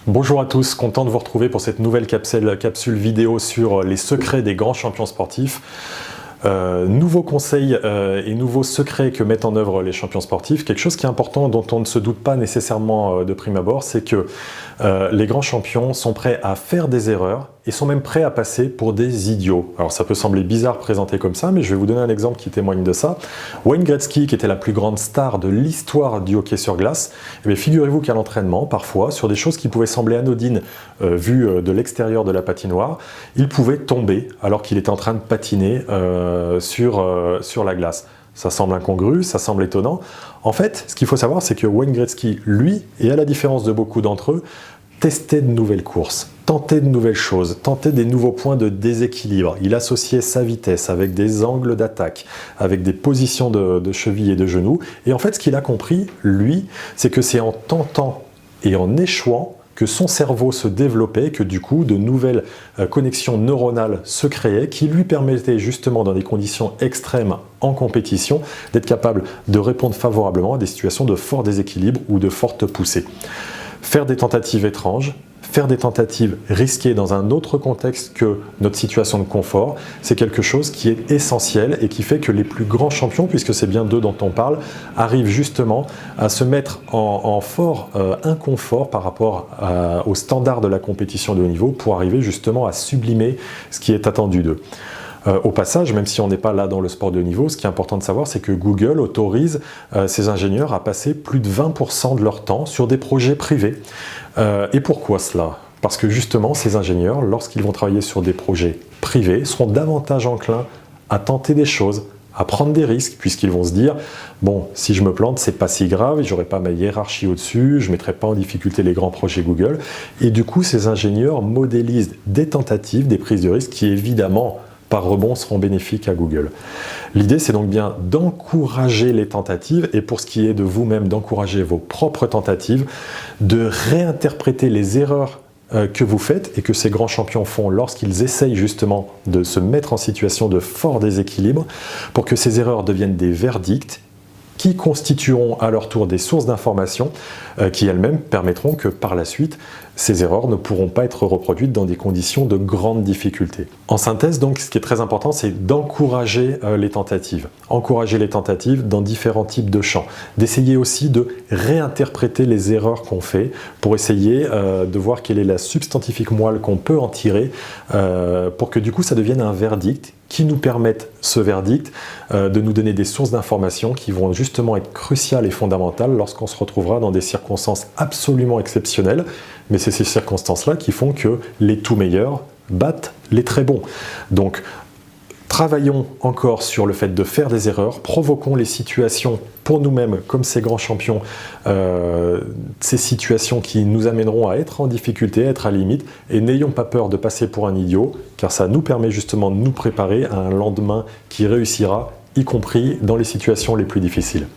Bonjour à tous, content de vous retrouver pour cette nouvelle capsule vidéo sur les secrets des grands champions sportifs. Nouveaux conseils et nouveaux secrets que mettent en œuvre les champions sportifs. Quelque chose qui est important, dont on ne se doute pas nécessairement de prime abord, c'est que les grands champions sont prêts à faire des erreurs et sont même prêts à passer pour des idiots. Alors ça peut sembler bizarre présenté comme ça, mais je vais vous donner un exemple qui témoigne de ça. Wayne Gretzky, qui était la plus grande star de l'histoire du hockey sur glace, eh figurez-vous qu'à l'entraînement, parfois, sur des choses qui pouvaient sembler anodines vues de l'extérieur de la patinoire, il pouvait tomber alors qu'il était en train de patiner sur la glace. Ça semble incongru, ça semble étonnant. En fait, ce qu'il faut savoir, c'est que Wayne Gretzky, lui, et à la différence de beaucoup d'entre eux, testait de nouvelles courses, tentait de nouvelles choses, tentait des nouveaux points de déséquilibre. Il associait sa vitesse avec des angles d'attaque, avec des positions de cheville et de genoux. Et en fait, ce qu'il a compris, lui, c'est que c'est en tentant et en échouant que son cerveau se développait, que du coup, de nouvelles connexions neuronales se créaient, qui lui permettaient justement, dans des conditions extrêmes en compétition, d'être capable de répondre favorablement à des situations de fort déséquilibre ou de forte poussée. Faire des tentatives étranges, faire des tentatives risquées dans un autre contexte que notre situation de confort, c'est quelque chose qui est essentiel et qui fait que les plus grands champions, puisque c'est bien d'eux dont on parle, arrivent justement à se mettre en fort inconfort par rapport aux standards de la compétition de haut niveau pour arriver justement à sublimer ce qui est attendu d'eux. Au passage, même si on n'est pas là dans le sport de haut niveau, ce qui est important de savoir, c'est que Google autorise ses ingénieurs à passer plus de 20% de leur temps sur des projets privés. Et pourquoi cela? Parce que justement, ces ingénieurs, lorsqu'ils vont travailler sur des projets privés, seront davantage enclins à tenter des choses, à prendre des risques, puisqu'ils vont se dire « bon, si je me plante, c'est pas si grave, j'aurai pas ma hiérarchie au-dessus, je mettrai pas en difficulté les grands projets Google ». Et du coup, ces ingénieurs modélisent des tentatives, des prises de risques qui évidemment par rebond seront bénéfiques à Google. L'idée, c'est donc bien d'encourager les tentatives et pour ce qui est de vous-même, d'encourager vos propres tentatives, de réinterpréter les erreurs que vous faites et que ces grands champions font lorsqu'ils essayent justement de se mettre en situation de fort déséquilibre pour que ces erreurs deviennent des verdicts qui constitueront à leur tour des sources d'informations qui elles-mêmes permettront que par la suite, ces erreurs ne pourront pas être reproduites dans des conditions de grande difficulté. En synthèse, donc, ce qui est très important, c'est d'encourager les tentatives. Encourager les tentatives dans différents types de champs. D'essayer aussi de réinterpréter les erreurs qu'on fait pour essayer de voir quelle est la substantifique moelle qu'on peut en tirer pour que du coup ça devienne un verdict qui nous permette, ce verdict, de nous donner des sources d'informations qui vont justement être cruciales et fondamentales lorsqu'on se retrouvera dans des circonstances absolument exceptionnelles. Mais c'est ces circonstances-là qui font que les tout meilleurs battent les très bons. Donc, travaillons encore sur le fait de faire des erreurs, provoquons les situations pour nous-mêmes, comme ces grands champions, ces situations qui nous amèneront à être en difficulté, à être à la limite, et n'ayons pas peur de passer pour un idiot, car ça nous permet justement de nous préparer à un lendemain qui réussira, y compris dans les situations les plus difficiles.